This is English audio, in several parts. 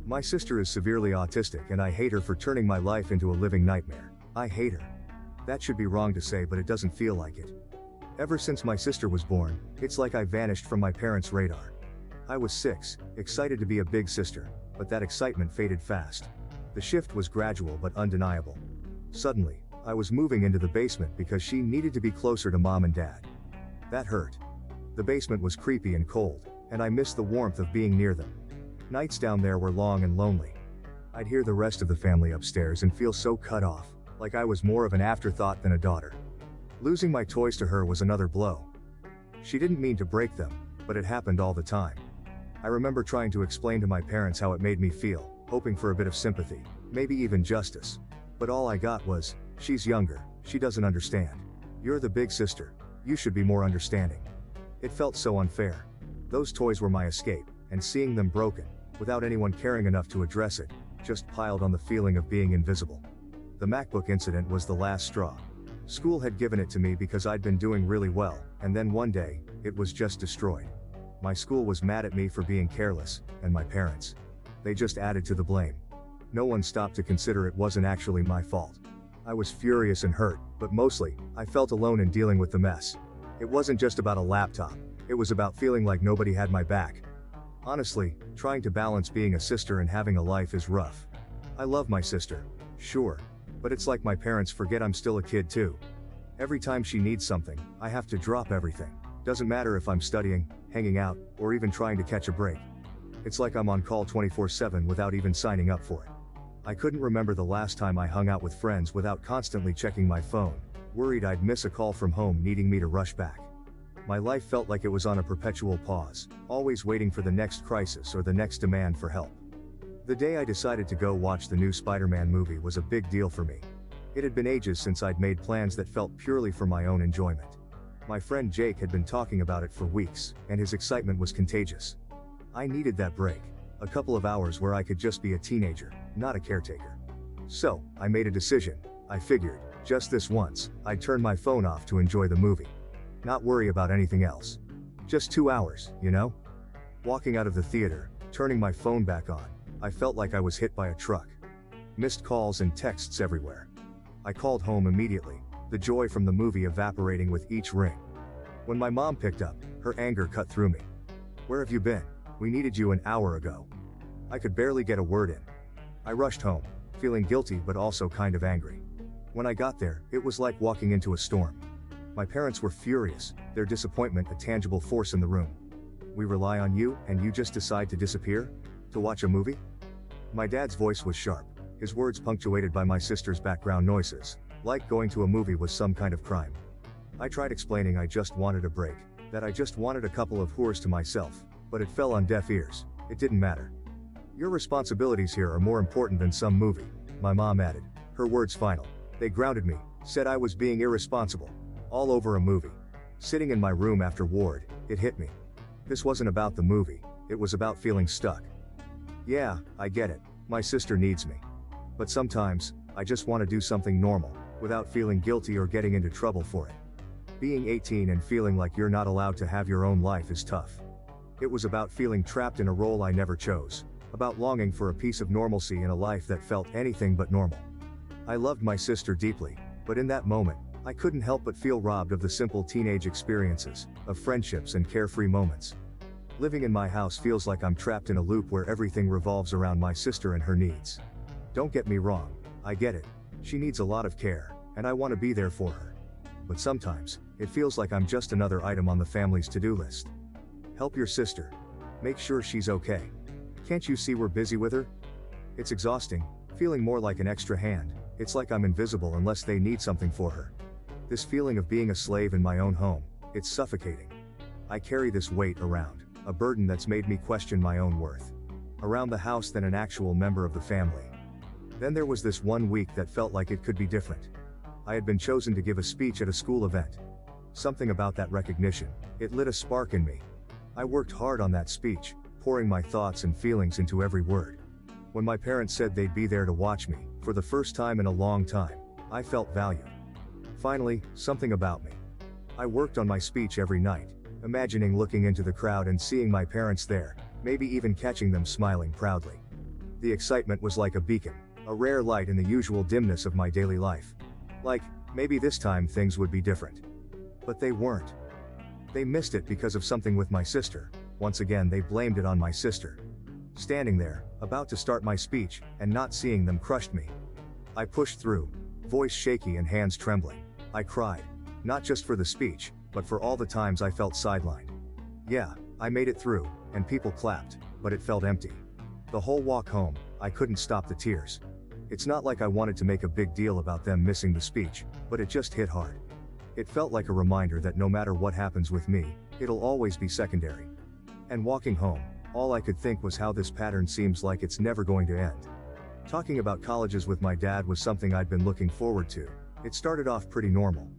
My sister is severely autistic and I hate her for turning my life into a living nightmare. I hate her. That should be wrong to say, but it doesn't feel like it. Ever since my sister was born, it's like I vanished from my parents' radar. I was 6, excited to be a big sister, but that excitement faded fast. The shift was gradual but undeniable. Suddenly, I was moving into the basement because she needed to be closer to mom and dad. That hurt. The basement was creepy and cold, and I missed the warmth of being near them. Nights down there were long and lonely. I'd hear the rest of the family upstairs and feel so cut off, like I was more of an afterthought than a daughter. Losing my toys to her was another blow. She didn't mean to break them, but it happened all the time. I remember trying to explain to my parents how it made me feel, hoping for a bit of sympathy, maybe even justice. But all I got was, "She's younger, she doesn't understand. You're the big sister, you should be more understanding." It felt so unfair. Those toys were my escape, and seeing them broken, without anyone caring enough to address it, just piled on the feeling of being invisible. The MacBook incident was the last straw. School had given it to me because I'd been doing really well, and then one day, it was just destroyed. My school was mad at me for being careless, and my parents. They just added to the blame. No one stopped to consider it wasn't actually my fault. I was furious and hurt, but mostly, I felt alone in dealing with the mess. It wasn't just about a laptop, it was about feeling like nobody had my back. Honestly, trying to balance being a sister and having a life is rough. I love my sister, sure, but it's like my parents forget I'm still a kid too. Every time she needs something, I have to drop everything. Doesn't matter if I'm studying, hanging out, or even trying to catch a break. It's like I'm on call 24/7 without even signing up for it. I couldn't remember the last time I hung out with friends without constantly checking my phone, worried I'd miss a call from home needing me to rush back. My life felt like it was on a perpetual pause, always waiting for the next crisis or the next demand for help. The day I decided to go watch the new Spider-Man movie was a big deal for me. It had been ages since I'd made plans that felt purely for my own enjoyment. My friend Jake had been talking about it for weeks, and his excitement was contagious. I needed that break, a couple of hours where I could just be a teenager, not a caretaker. So, I made a decision. I figured, just this once, I'd turn my phone off to enjoy the movie. Not worry about anything else. Just 2 hours, you know? Walking out of the theater, turning my phone back on, I felt like I was hit by a truck. Missed calls and texts everywhere. I called home immediately, the joy from the movie evaporating with each ring. When my mom picked up, her anger cut through me. "Where have you been? We needed you an hour ago." I could barely get a word in. I rushed home, feeling guilty but also kind of angry. When I got there, it was like walking into a storm. My parents were furious, their disappointment a tangible force in the room. "We rely on you, and you just decide to disappear? To watch a movie?" My dad's voice was sharp, his words punctuated by my sister's background noises, like going to a movie was some kind of crime. I tried explaining I just wanted a break, that I just wanted a couple of whores to myself, but it fell on deaf ears. It didn't matter. "Your responsibilities here are more important than some movie," my mom added, her words final. They grounded me, said I was being irresponsible. All over a movie. Sitting in my room after Ward, it hit me. This wasn't about the movie, it was about feeling stuck. Yeah, I get it, my sister needs me. But sometimes, I just want to do something normal, without feeling guilty or getting into trouble for it. Being 18 and feeling like you're not allowed to have your own life is tough. It was about feeling trapped in a role I never chose, about longing for a piece of normalcy in a life that felt anything but normal. I loved my sister deeply, but in that moment, I couldn't help but feel robbed of the simple teenage experiences, of friendships and carefree moments. Living in my house feels like I'm trapped in a loop where everything revolves around my sister and her needs. Don't get me wrong, I get it. She needs a lot of care, and I want to be there for her. But sometimes, it feels like I'm just another item on the family's to-do list. Help your sister. Make sure she's okay. Can't you see we're busy with her? It's exhausting, feeling more like an extra hand. It's like I'm invisible unless they need something for her. This feeling of being a slave in my own home, it's suffocating. I carry this weight around, a burden that's made me question my own worth. Around the house than an actual member of the family. Then there was this one week that felt like it could be different. I had been chosen to give a speech at a school event. Something about that recognition, it lit a spark in me. I worked hard on that speech, pouring my thoughts and feelings into every word. When my parents said they'd be there to watch me, for the first time in a long time, I felt valued. Finally, something about me. I worked on my speech every night, imagining looking into the crowd and seeing my parents there, maybe even catching them smiling proudly. The excitement was like a beacon, a rare light in the usual dimness of my daily life. Like, maybe this time things would be different. But they weren't. They missed it because of something with my sister. Once again, they blamed it on my sister. Standing there, about to start my speech, and not seeing them crushed me. I pushed through, voice shaky and hands trembling. I cried. Not just for the speech, but for all the times I felt sidelined. Yeah, I made it through, and people clapped, but it felt empty. The whole walk home, I couldn't stop the tears. It's not like I wanted to make a big deal about them missing the speech, but it just hit hard. It felt like a reminder that no matter what happens with me, it'll always be secondary. And walking home, all I could think was how this pattern seems like it's never going to end. Talking about colleges with my dad was something I'd been looking forward to. It started off pretty normal.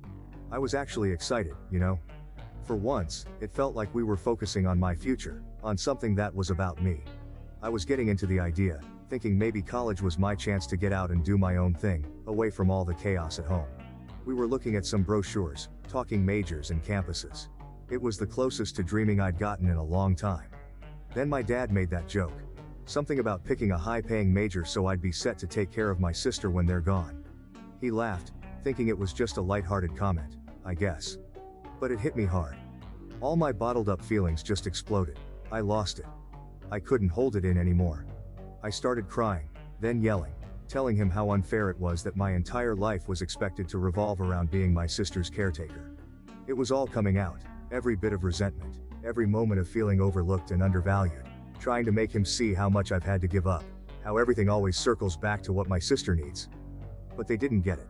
I was actually excited, you know? For once, it felt like we were focusing on my future, on something that was about me. I was getting into the idea, thinking maybe college was my chance to get out and do my own thing, away from all the chaos at home. We were looking at some brochures, talking majors and campuses. It was the closest to dreaming I'd gotten in a long time. Then my dad made that joke. Something about picking a high-paying major so I'd be set to take care of my sister when they're gone. He laughed, thinking it was just a light-hearted comment, I guess. But it hit me hard. All my bottled-up feelings just exploded. I lost it. I couldn't hold it in anymore. I started crying, then yelling, telling him how unfair it was that my entire life was expected to revolve around being my sister's caretaker. It was all coming out, every bit of resentment, every moment of feeling overlooked and undervalued, trying to make him see how much I've had to give up, how everything always circles back to what my sister needs. But they didn't get it.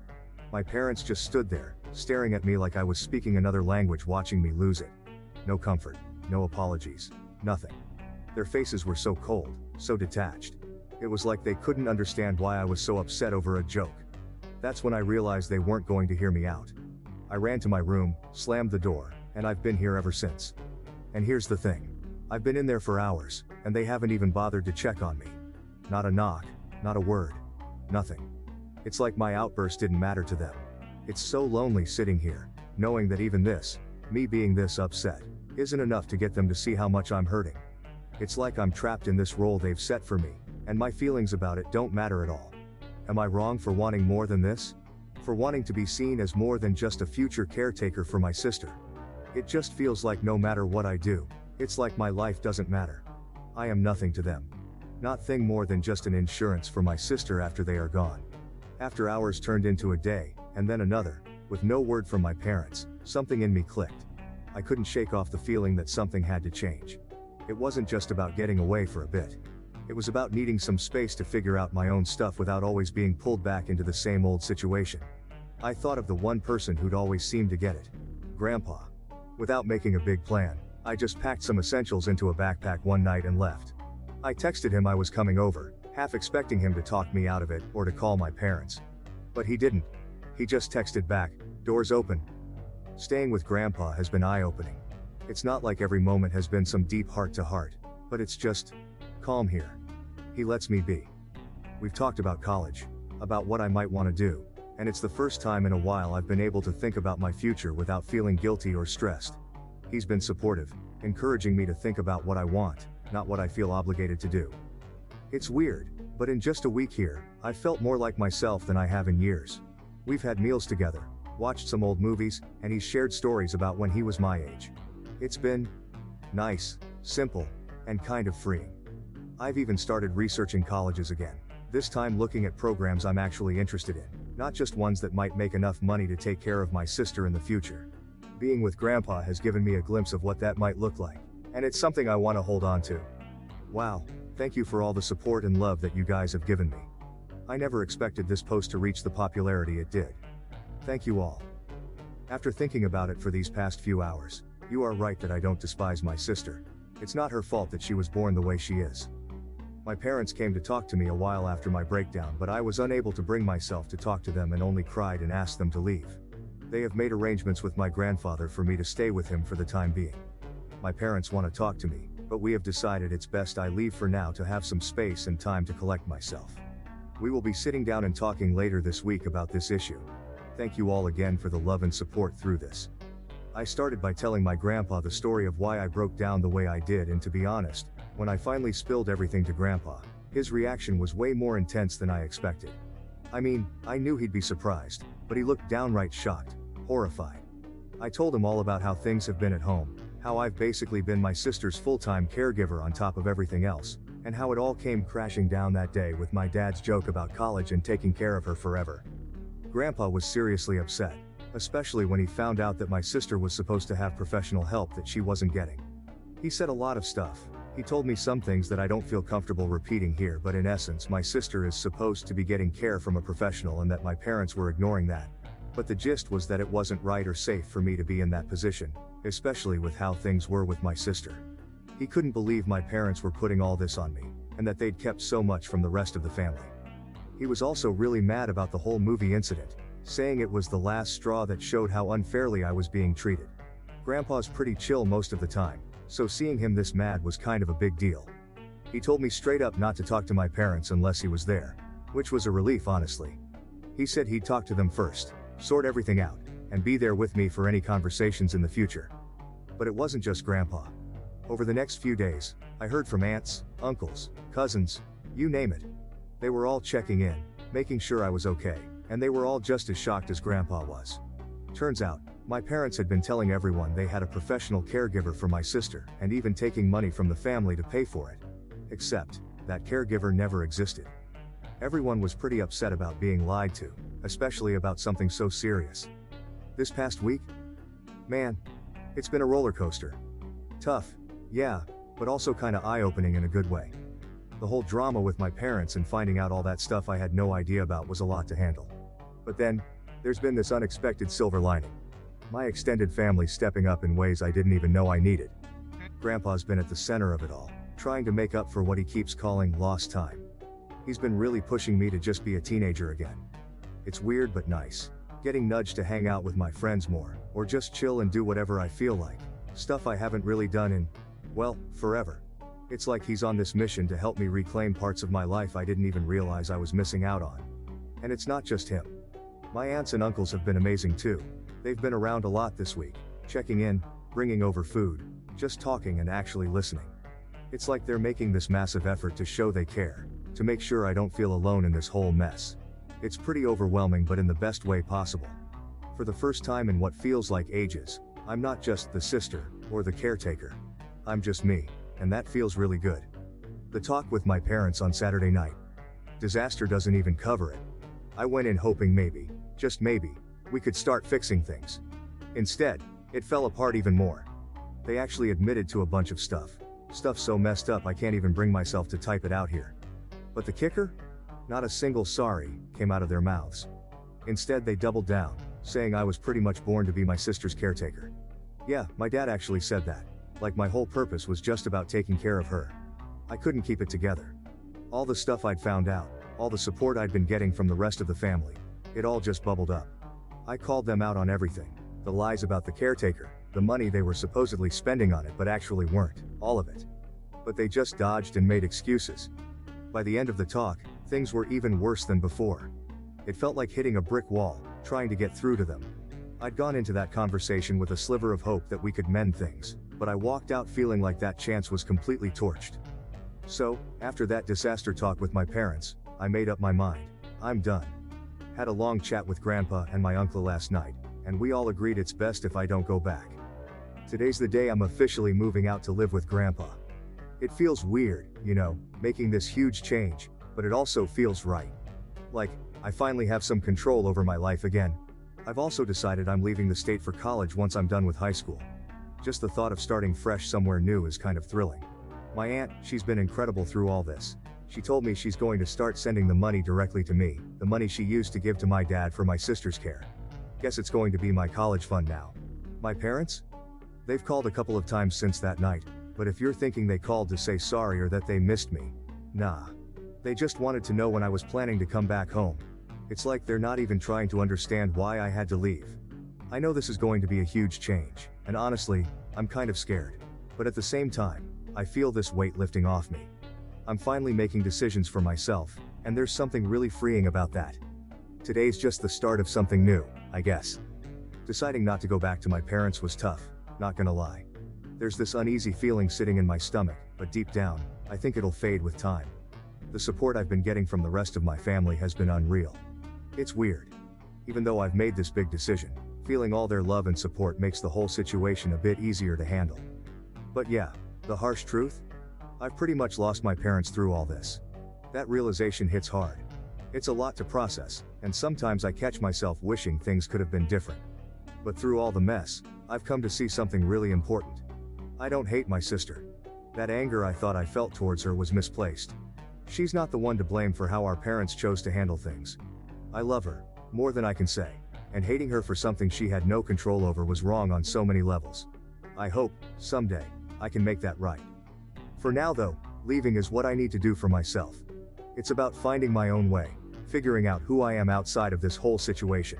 My parents just stood there, staring at me like I was speaking another language, watching me lose it. No comfort, no apologies, nothing. Their faces were so cold, so detached. It was like they couldn't understand why I was so upset over a joke. That's when I realized they weren't going to hear me out. I ran to my room, slammed the door, and I've been here ever since. And here's the thing. I've been in there for hours, and they haven't even bothered to check on me. Not a knock, not a word, nothing. It's like my outburst didn't matter to them. It's so lonely sitting here, knowing that even this, me being this upset, isn't enough to get them to see how much I'm hurting. It's like I'm trapped in this role they've set for me, and my feelings about it don't matter at all. Am I wrong for wanting more than this? For wanting to be seen as more than just a future caretaker for my sister? It just feels like no matter what I do, it's like my life doesn't matter. I am nothing to them. Nothing more than just an insurance for my sister after they are gone. After hours turned into a day, and then another, with no word from my parents, something in me clicked. I couldn't shake off the feeling that something had to change. It wasn't just about getting away for a bit. It was about needing some space to figure out my own stuff without always being pulled back into the same old situation. I thought of the one person who'd always seemed to get it. Grandpa. Without making a big plan, I just packed some essentials into a backpack one night and left. I texted him I was coming over, half expecting him to talk me out of it or to call my parents. But he didn't. He just texted back, "Doors open." Staying with Grandpa has been eye-opening. It's not like every moment has been some deep heart-to-heart, but it's just calm here. He lets me be. We've talked about college, about what I might want to do, and it's the first time in a while I've been able to think about my future without feeling guilty or stressed. He's been supportive, encouraging me to think about what I want, not what I feel obligated to do. It's weird, but in just a week here, I've felt more like myself than I have in years. We've had meals together, watched some old movies, and he's shared stories about when he was my age. It's been nice, simple, and kind of freeing. I've even started researching colleges again, this time looking at programs I'm actually interested in, not just ones that might make enough money to take care of my sister in the future. Being with Grandpa has given me a glimpse of what that might look like, and it's something I want to hold on to. Wow, thank you for all the support and love that you guys have given me. I never expected this post to reach the popularity it did. Thank you all. After thinking about it for these past few hours, you are right that I don't despise my sister. It's not her fault that she was born the way she is. My parents came to talk to me a while after my breakdown, but I was unable to bring myself to talk to them and only cried and asked them to leave. They have made arrangements with my grandfather for me to stay with him for the time being. My parents want to talk to me, but we have decided it's best I leave for now to have some space and time to collect myself. We will be sitting down and talking later this week about this issue. Thank you all again for the love and support through this. I started by telling my grandpa the story of why I broke down the way I did, and to be honest, when I finally spilled everything to Grandpa, His reaction was way more intense than I expected. I mean, I knew he'd be surprised, but he looked downright shocked, horrified. I told him all about how things have been at home, how I've basically been my sister's full-time caregiver on top of everything else, and how it all came crashing down that day with my dad's joke about college and taking care of her forever. Grandpa was seriously upset, especially when he found out that my sister was supposed to have professional help that she wasn't getting. He said a lot of stuff. He told me some things that I don't feel comfortable repeating here, but in essence my sister is supposed to be getting care from a professional and that my parents were ignoring that. But the gist was that it wasn't right or safe for me to be in that position, especially with how things were with my sister. He couldn't believe my parents were putting all this on me, and that they'd kept so much from the rest of the family. He was also really mad about the whole movie incident, saying it was the last straw that showed how unfairly I was being treated. Grandpa's pretty chill most of the time, so seeing him this mad was kind of a big deal. He told me straight up not to talk to my parents unless he was there, which was a relief honestly. He said he'd talk to them first, sort everything out, and be there with me for any conversations in the future. But it wasn't just Grandpa. Over the next few days, I heard from aunts, uncles, cousins, you name it. They were all checking in, making sure I was okay, and they were all just as shocked as Grandpa was. Turns out, my parents had been telling everyone they had a professional caregiver for my sister, and even taking money from the family to pay for it. Except, that caregiver never existed. Everyone was pretty upset about being lied to, especially about something so serious. This past week? Man, it's been a roller coaster. Tough, yeah, but also kinda eye-opening in a good way. The whole drama with my parents and finding out all that stuff I had no idea about was a lot to handle. But then, there's been this unexpected silver lining. My extended family stepping up in ways I didn't even know I needed. Grandpa's been at the center of it all, trying to make up for what he keeps calling lost time. He's been really pushing me to just be a teenager again. It's weird but nice, getting nudged to hang out with my friends more, or just chill and do whatever I feel like, stuff I haven't really done in, well, forever. It's like he's on this mission to help me reclaim parts of my life I didn't even realize I was missing out on. And it's not just him. My aunts and uncles have been amazing too. They've been around a lot this week, checking in, bringing over food, just talking and actually listening. It's like they're making this massive effort to show they care, to make sure I don't feel alone in this whole mess. It's pretty overwhelming, but in the best way possible. For the first time in what feels like ages, I'm not just the sister, or the caretaker. I'm just me, and that feels really good. The talk with my parents on Saturday night. Disaster doesn't even cover it. I went in hoping maybe, just maybe, we could start fixing things. Instead, it fell apart even more. They actually admitted to a bunch of stuff so messed up I can't even bring myself to type it out here. But the kicker? Not a single sorry came out of their mouths. Instead they doubled down, saying I was pretty much born to be my sister's caretaker. Yeah, my dad actually said that, like my whole purpose was just about taking care of her. I couldn't keep it together. All the stuff I'd found out, all the support I'd been getting from the rest of the family, it all just bubbled up. I called them out on everything, the lies about the caretaker, the money they were supposedly spending on it but actually weren't, all of it. But they just dodged and made excuses. By the end of the talk, things were even worse than before. It felt like hitting a brick wall, trying to get through to them. I'd gone into that conversation with a sliver of hope that we could mend things, but I walked out feeling like that chance was completely torched. So, after that disaster talk with my parents, I made up my mind. I'm done. Had a long chat with Grandpa and my uncle last night, and we all agreed it's best if I don't go back. Today's the day I'm officially moving out to live with Grandpa. It feels weird, you know, making this huge change, but it also feels right. Like, I finally have some control over my life again. I've also decided I'm leaving the state for college once I'm done with high school. Just the thought of starting fresh somewhere new is kind of thrilling. My aunt, she's been incredible through all this. She told me she's going to start sending the money directly to me, the money she used to give to my dad for my sister's care. Guess it's going to be my college fund now. My parents? They've called a couple of times since that night, but if you're thinking they called to say sorry or that they missed me, nah. They just wanted to know when I was planning to come back home. It's like they're not even trying to understand why I had to leave. I know this is going to be a huge change, and honestly, I'm kind of scared. But at the same time, I feel this weight lifting off me. I'm finally making decisions for myself, and there's something really freeing about that. Today's just the start of something new, I guess. Deciding not to go back to my parents was tough, not gonna lie. There's this uneasy feeling sitting in my stomach, but deep down, I think it'll fade with time. The support I've been getting from the rest of my family has been unreal. It's weird. Even though I've made this big decision, feeling all their love and support makes the whole situation a bit easier to handle. But yeah, the harsh truth? I've pretty much lost my parents through all this. That realization hits hard. It's a lot to process, and sometimes I catch myself wishing things could have been different. But through all the mess, I've come to see something really important. I don't hate my sister. That anger I thought I felt towards her was misplaced. She's not the one to blame for how our parents chose to handle things. I love her, more than I can say, and hating her for something she had no control over was wrong on so many levels. I hope, someday, I can make that right. For now though, leaving is what I need to do for myself. It's about finding my own way, figuring out who I am outside of this whole situation.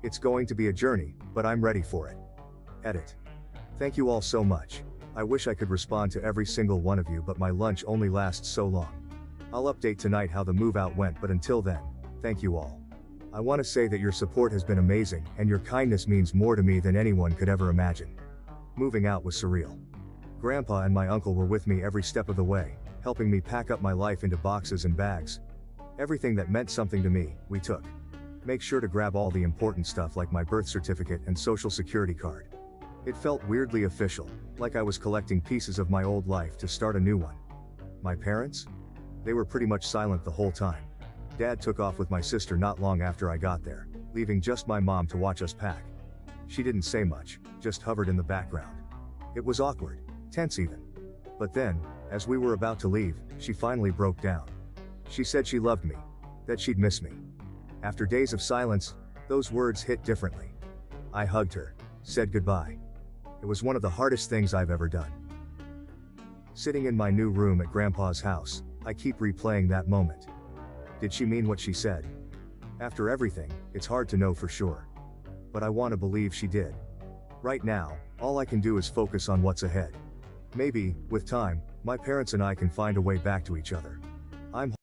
It's going to be a journey, but I'm ready for it. Edit. Thank you all so much. I wish I could respond to every single one of you, but my lunch only lasts so long. I'll update tonight how the move out went, but until then, thank you all. I want to say that your support has been amazing, and your kindness means more to me than anyone could ever imagine. Moving out was surreal. Grandpa and my uncle were with me every step of the way, helping me pack up my life into boxes and bags. Everything that meant something to me, we took. Make sure to grab all the important stuff like my birth certificate and social security card. It felt weirdly official, like I was collecting pieces of my old life to start a new one. My parents? They were pretty much silent the whole time. Dad took off with my sister not long after I got there, leaving just my mom to watch us pack. She didn't say much, just hovered in the background. It was awkward, tense even. But then, as we were about to leave, she finally broke down. She said she loved me, that she'd miss me. After days of silence, those words hit differently. I hugged her, said goodbye. It was one of the hardest things I've ever done. Sitting in my new room at Grandpa's house, I keep replaying that moment. Did she mean what she said? After everything, it's hard to know for sure. But I want to believe she did. Right now, all I can do is focus on what's ahead. Maybe, with time, my parents and I can find a way back to each other. I'm